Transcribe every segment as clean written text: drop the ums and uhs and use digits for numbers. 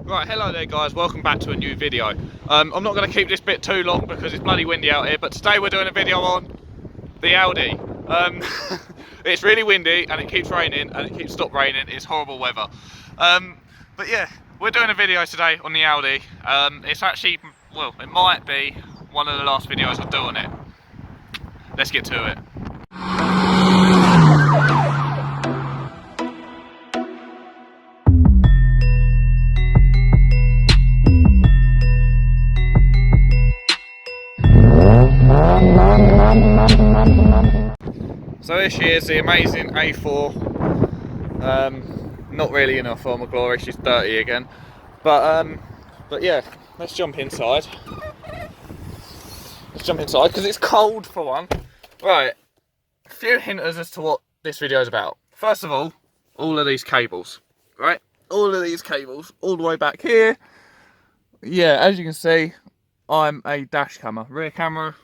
Right, hello there guys, welcome back to a new video. I'm not going to keep this bit too long because it's bloody windy out here, but today we're doing a video on the Audi. It's really windy and it keeps raining and it keeps stop raining, it's horrible weather. But yeah, we're doing a video today on the Audi. It's actually, well, it might be one of the last videos I do on it. Let's get to it. So here she is, the amazing A4. Not really in her former glory, she's dirty again. But yeah, let's jump inside. Let's jump inside because it's cold for one. Right, a few hinters as to what this video is about. First of all of these cables, right? All of these cables, all the way back here. Yeah, as you can see, I'm a dash camera, rear camera,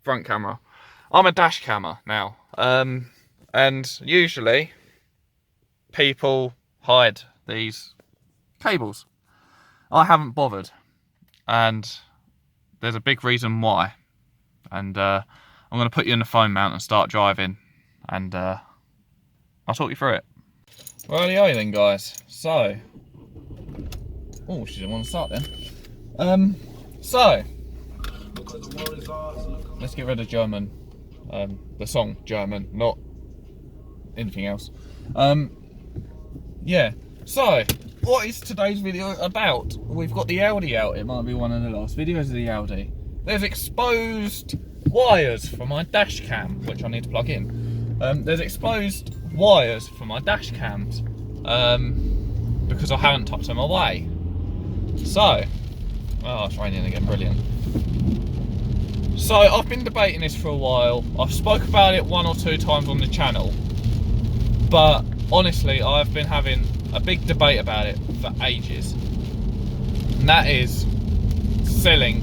front camera. I'm a dash camera now, and usually people hide these cables. I haven't bothered, and there's a big reason why. And I'm going to put you in the phone mount and start driving, and I'll talk you through it. Rightio then, guys. So, oh, she didn't want to start then. So let's get rid of German. The song German, not anything else. Yeah, so what is today's video about? We've got the Audi out. It might be one of the last videos of the Audi. There's exposed wires for my dash cam, which I need to plug in. There's exposed wires for my dash cams because I haven't tucked them away. So, oh, it's raining again, brilliant. So I've been debating this for a while. I've spoke about it 1 or 2 times on the channel, but honestly I've been having a big debate about it for ages, and that is selling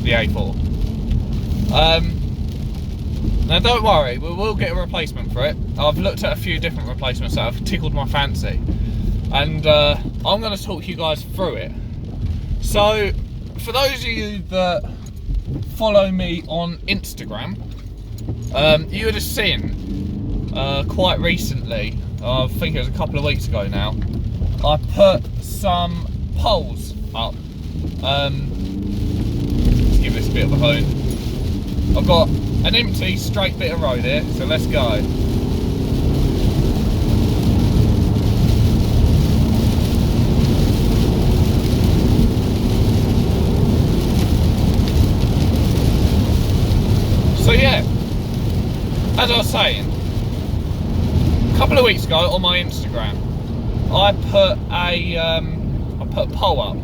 the A4. Now don't worry, we will get a replacement for it. I've looked at a few different replacements that have tickled my fancy, and I'm going to talk you guys through it. So for those of you that follow me on Instagram, you would have seen quite recently, I think it was a couple of weeks ago now, I put some poles up. Let's give this a bit of a hone. I've got an empty straight bit of road here, so let's go. So yeah, as I was saying, a couple of weeks ago on my Instagram, I put a poll up,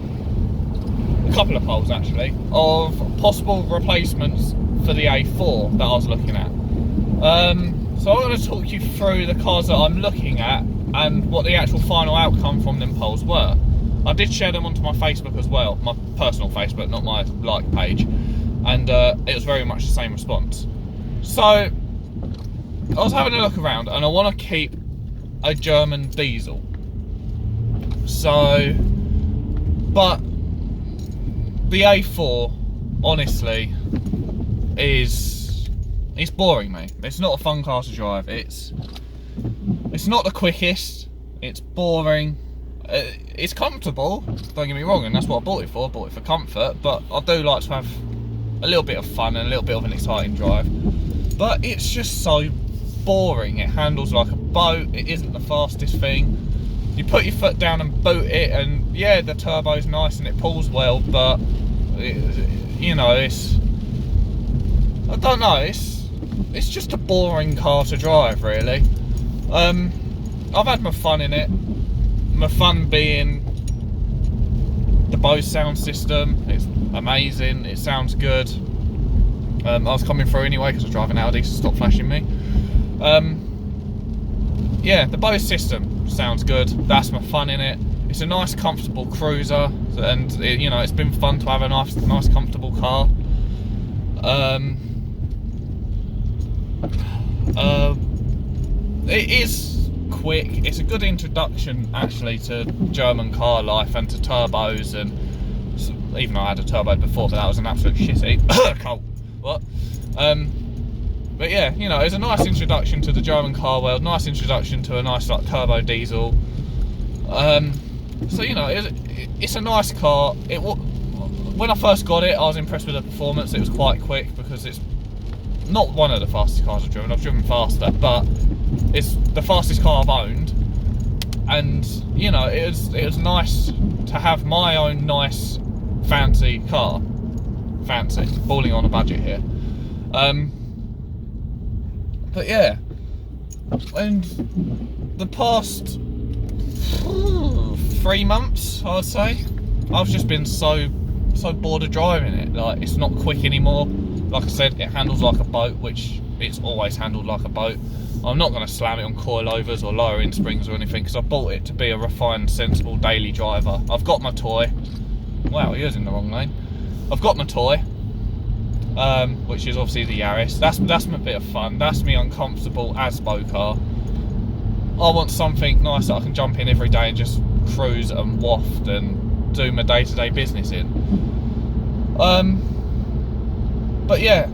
a couple of polls actually, of possible replacements for the A4 that I was looking at. So I'm going to talk you through the cars that I'm looking at and what the actual final outcome from them polls were. I did share them onto my Facebook as well, my personal Facebook, not my like page. And it was very much the same response. So I was having a look around, and I want to keep a German diesel. So, but the A4, honestly, it's boring me. It's not a fun car to drive. It's not the quickest. It's boring. It's comfortable. Don't get me wrong, and that's what I bought it for. I bought it for comfort, but I do like to have a little bit of fun and a little bit of an exciting drive. But it's just so boring. It handles like a boat. It isn't the fastest thing. You put your foot down and boot it, and yeah, the turbo's nice and it pulls well, but you know, I don't know, it's just a boring car to drive, really. I've had my fun in it. My fun being the Bose sound system. It's amazing, it sounds good. I was coming through anyway because I was driving Audi, so stop flashing me. Yeah, the Bose system sounds good. That's my fun in it. It's a nice comfortable cruiser, and you know, it's been fun to have a nice comfortable car. It is quick. It's a good introduction actually to German car life and to turbos, and even though I had a turbo before, but that was an absolute shitty. Cold. What? But yeah, you know, it's a nice introduction to the German car world, nice introduction to a nice like turbo diesel. So you know, it's a nice car. When I first got it, I was impressed with the performance. It was quite quick because it's not one of the fastest cars I've driven. I've driven faster, but it's the fastest car I've owned. And you know, it was nice to have my own nice fancy car. Fancy, falling on a budget here. But yeah, and the past 3 months, I'd say, I've just been so bored of driving it. Like, it's not quick anymore. Like I said, it handles like a boat, which it's always handled like a boat. I'm not going to slam it on coilovers or lowering springs or anything, because I bought it to be a refined, sensible daily driver. I've got my toy. Wow, he was in the wrong lane. I've got my toy, which is obviously the Yaris. That's my bit of fun. That's me uncomfortable asbo car. I want something nice that I can jump in every day and just cruise and waft and do my day-to-day business in. But yeah,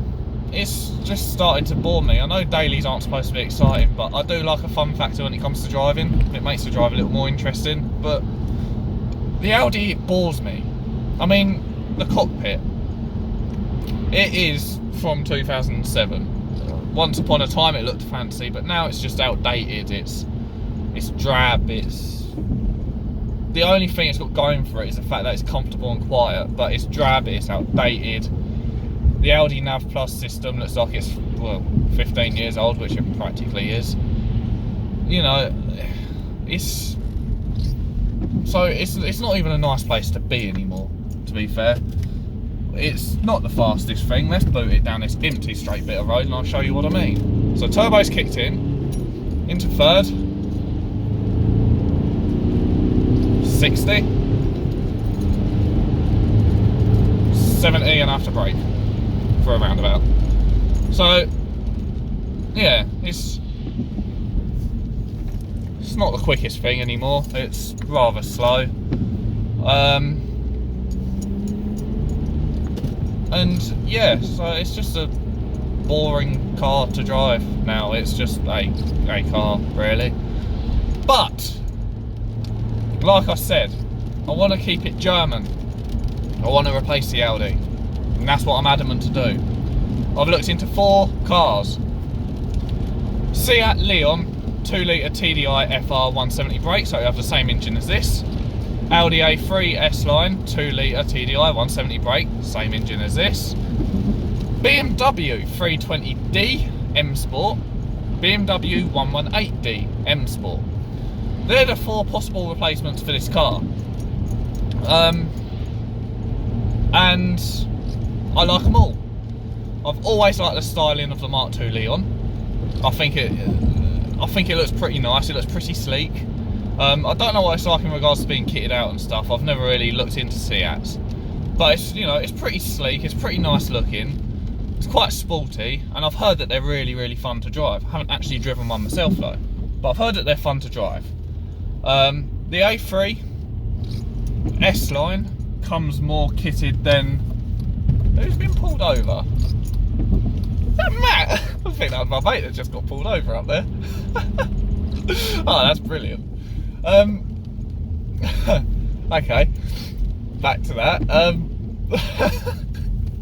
it's just starting to bore me. I know dailies aren't supposed to be exciting, but I do like a fun factor when it comes to driving. It makes the drive a little more interesting. But the Audi, it bores me. I mean, the cockpit, it is from 2007. Once upon a time it looked fancy, but now it's just outdated. It's drab. It's the only thing it's got going for it is the fact that it's comfortable and quiet, but it's drab, it's outdated. The Audi Nav Plus system looks like it's, well, 15 years old, which it practically is. You know, it's not even a nice place to be anymore, to be fair. It's not the fastest thing. Let's boot it down this empty straight bit of road and I'll show you what I mean. So turbo's kicked in, into third, 60, 70 and after brake for a roundabout. So yeah, it's not the quickest thing anymore. It's rather slow. And yeah, so it's just a boring car to drive now. It's just a car, really. But like I said, I want to keep it German. I want to replace the Audi, and that's what I'm adamant to do. I've looked into 4 cars. Seat Leon 2-litre TDI FR 170 brake, so we have the same engine as this. Audi A3 S-Line 2-litre TDI 170 brake, same engine as this. BMW 320D M Sport, BMW 118D M Sport. They're the 4 possible replacements for this car. And I like them all. I've always liked the styling of the Mark II Leon. I think it looks pretty nice. It looks pretty sleek. I don't know what it's like in regards to being kitted out and stuff. I've never really looked into Seats, but it's, you know, it's pretty sleek. It's pretty nice looking. It's quite sporty, and I've heard that they're really, really fun to drive. I haven't actually driven one myself though, but I've heard that they're fun to drive. The A3 S-Line comes more kitted than... Who's been pulled over? Is that Matt? I think that was my mate that just got pulled over up there. Oh, that's brilliant. Okay, back to that.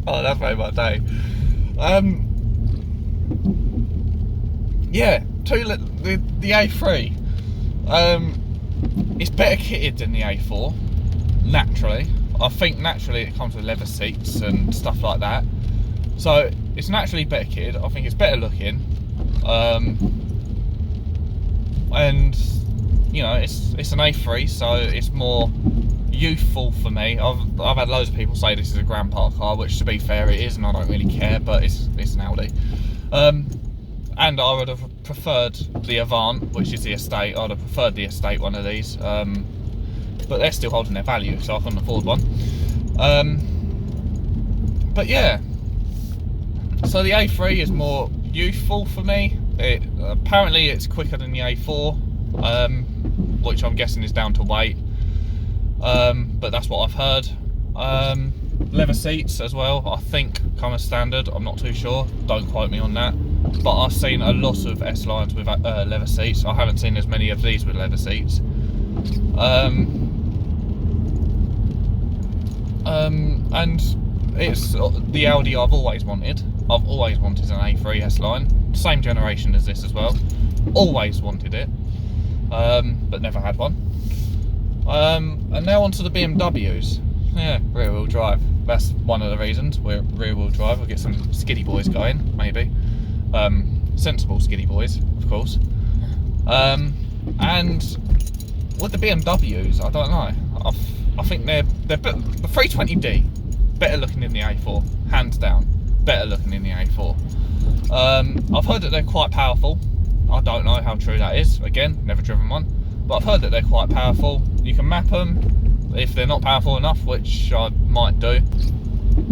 Oh, that's made my day. Yeah, the A3. It's better kitted than the A4, naturally. I think naturally it comes with leather seats and stuff like that. So it's naturally better kitted. I think it's better looking. And you know, it's an A3, so it's more youthful for me. I've had loads of people say this is a grandpa car, which to be fair it is, and I don't really care, but it's an Audi. And I would have preferred the Avant, which is the estate. I'd have preferred the estate one of these, but they're still holding their value, so I couldn't afford one. But yeah, so the A3 is more youthful for me. Apparently it's quicker than the A4. which I'm guessing is down to weight, but that's what I've heard. Leather seats as well, I think, come as standard. I'm not too sure, don't quote me on that, but I've seen a lot of S lines with leather seats. I haven't seen as many of these with leather seats. And it's the Audi I've always wanted. I've always wanted an A3 S line, same generation as this as well. Always wanted it, but never had one. And now onto the BMWs. Yeah, rear wheel drive. That's one of the reasons we're rear wheel drive. We'll get some skiddy boys going, maybe. Sensible skiddy boys, of course. And with the BMWs, I don't know. I think they're the 320d better looking than the A4, hands down. Better looking than the A4. I've heard that they're quite powerful. I don't know how true that is. Again, never driven one, but I've heard that they're quite powerful. You can map them if they're not powerful enough, which I might do.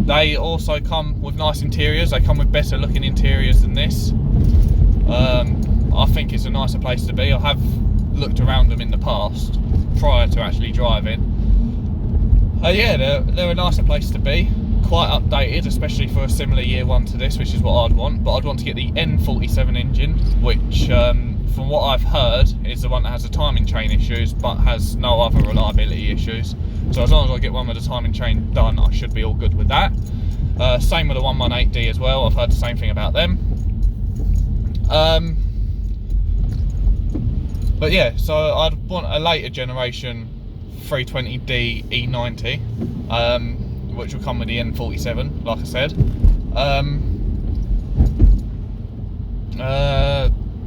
They also come with nice interiors. They come with better looking interiors than this. I think it's a nicer place to be. I have looked around them in the past prior to actually driving. Yeah, they're a nicer place to be. Quite updated, especially for a similar year one to this, which is what I'd want. But I'd want to get the N47 engine, which from what I've heard is the one that has the timing chain issues but has no other reliability issues. So as long as I get one with the timing chain done, I should be all good with that. Same with the 118D as well. I've heard the same thing about them. But yeah, so I'd want a later generation 320D E90, which will come with the N47, like I said.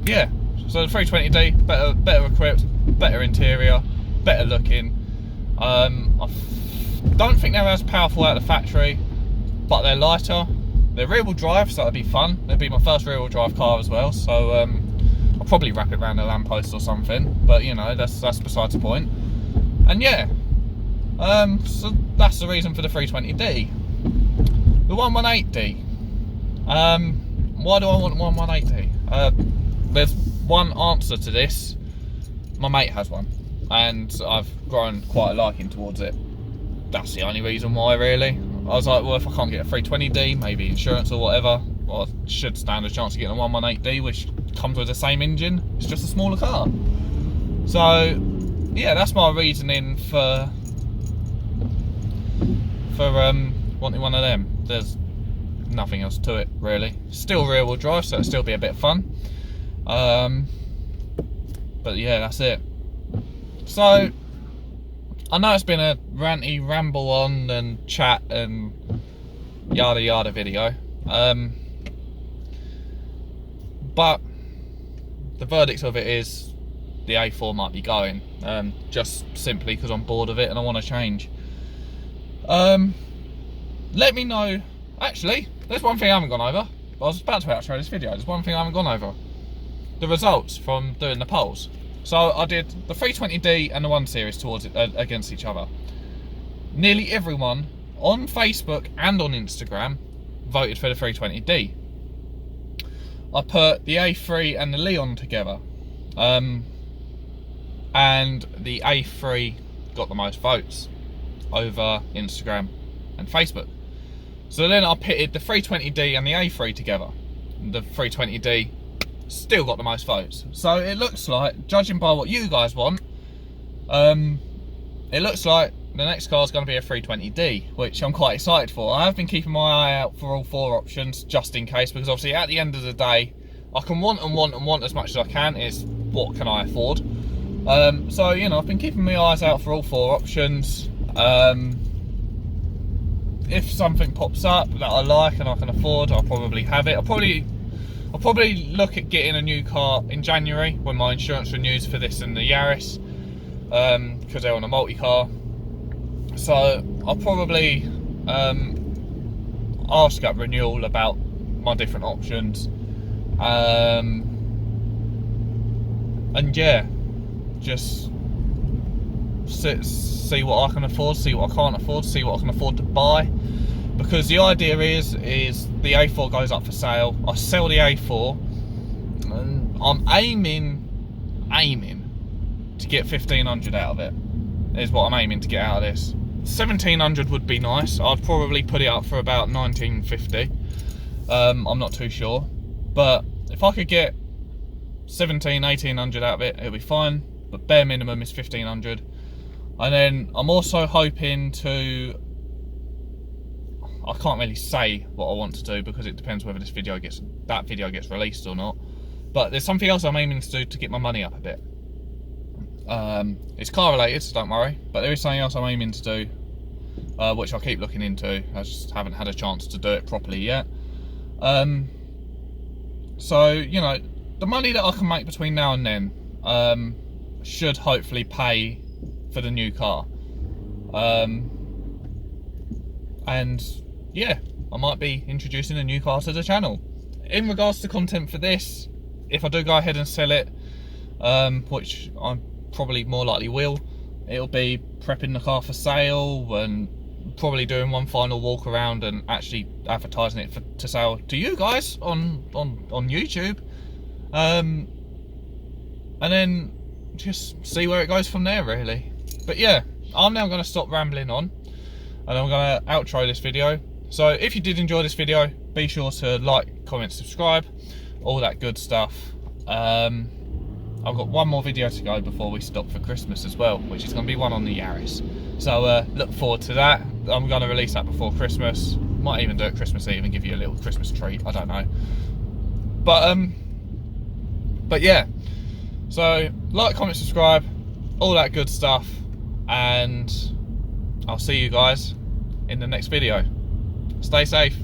Yeah, so the 320D, better equipped, better interior, better looking. I don't think they're as powerful out of the factory, but they're lighter. They're rear wheel drive, so that'd be fun. It'd be my first rear wheel drive car as well, so I'll probably wrap it around a lamppost or something, but you know, that's besides the point. And yeah, so that's the reason for the 320D. The 118D. Why do I want 118D? There's one answer to this. My mate has one, and I've grown quite a liking towards it. That's the only reason why, really. I was like, well, if I can't get a 320D, maybe insurance or whatever, well, I should stand a chance of getting a 118D, which comes with the same engine. It's just a smaller car. So yeah, that's my reasoning for wanting one of them. There's nothing else to it, really. Still rear wheel drive, so it'll still be a bit of fun. But yeah, that's it. So I know it's been a ranty ramble on and chat and yada yada video, but the verdict of it is the A4 might be going, just simply because I'm bored of it and I want to change. Let me know. Actually, there's one thing I haven't gone over. I was about to outro this video. There's one thing I haven't gone over. The results from doing the polls. So I did the 320D and the 1 Series towards against each other. Nearly everyone on Facebook and on Instagram voted for the 320D. I put the A3 and the Leon together, and the A3 got the most votes over Instagram and Facebook. So then I pitted the 320D and the A3 together. The 320D still got the most votes. So it looks like, judging by what you guys want, it looks like the next car is going to be a 320D, which I'm quite excited for. I have been keeping my eye out for all 4 options, just in case, because obviously at the end of the day, I can want and want and want as much as I can. Is what can I afford? So, you know, I've been keeping my eyes out for all 4 options. If something pops up that I like and I can afford, I'll probably have it. I'll probably look at getting a new car in January when my insurance renews for this and the Yaris, because they're on a multi-car. So I'll probably ask at renewal about my different options, and yeah, just see what I can afford, see what I can't afford, see what I can afford to buy. Because the idea is the A4 goes up for sale, I sell the A4, and I'm aiming to get 1500 out of it, is what I'm aiming to get out of this. 1700 would be nice. I'd probably put it up for about 1950. I'm not too sure, but if I could get 1800 out of it, it'll be fine, but bare minimum is 1500. And then I'm also hoping to, I can't really say what I want to do because it depends whether that video gets released or not, but there's something else I'm aiming to do to get my money up a bit. It's car related, so don't worry, but there is something else I'm aiming to do, which I'll keep looking into. I just haven't had a chance to do it properly yet. So, you know, the money that I can make between now and then should hopefully pay for the new car. And yeah, I might be introducing a new car to the channel. In regards to content for this, if I do go ahead and sell it, which I'm probably more likely will, it'll be prepping the car for sale and probably doing one final walk around and actually advertising it to sale to you guys on YouTube, and then just see where it goes from there, really. But yeah, I'm now going to stop rambling on and I'm going to outro this video. So if you did enjoy this video, be sure to like, comment, subscribe, all that good stuff. I've got one more video to go before we stop for Christmas as well, which is going to be one on the Yaris. So look forward to that. I'm going to release that before Christmas. Might even do it Christmas Eve and give you a little Christmas treat. I don't know. But yeah. So like, comment, subscribe, all that good stuff, and I'll see you guys in the next video. Stay safe.